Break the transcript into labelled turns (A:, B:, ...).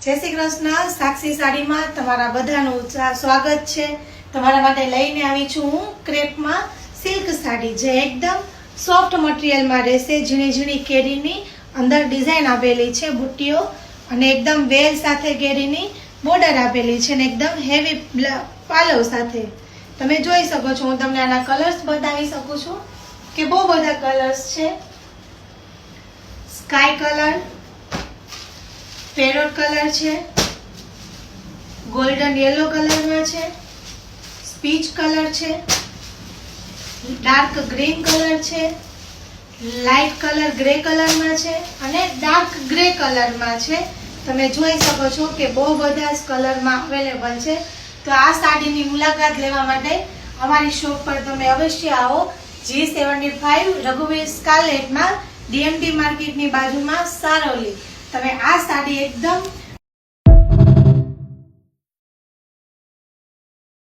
A: જય શ્રી કૃષ્ણ. સાક્ષી સાડીમાં તમારા બધાનું સ્વાગત છે. તમારા માટે લઈને આવી છું હું ક્રેપમાં સિલ્ક સાડી, જે એકદમ સોફ્ટ મટીરિયલમાં રહેશે. ઝીણી ઝીણી કેરીની અંદર ડિઝાઇન આપેલી છે, બુટ્ટીઓ, અને એકદમ વેલ સાથે કેરીની બોર્ડર આપેલી છે, અને એકદમ હેવી પાલવ સાથે તમે જોઈ શકો છો. હું તમને આના કલર્સ બતાવી શકું છું કે બહુ બધા કલર્સ છે. સ્કાય કલર, પેરોટ કલર છે, ગોલ્ડન યેલો કલરમાં છે, સ્પીચ કલર છે, ડાર્ક ગ્રીન કલર છે, લાઇટ કલર ગ્રે કલરમાં છે, અને ડાર્ક ગ્રે કલરમાં છે. તમે જોઈ શકો છો કે બહુ બધા જ કલરમાં અવેલેબલ છે. તો આ સાડીની મુલાકાત લેવા માટે અમારી શોપ પર તમે અવશ્ય આવો. G75 રઘુવીર સ્કાર્લેટમાં DMT માર્કેટની બાજુમાં સારોલી. તમે આ સાડી એકદમ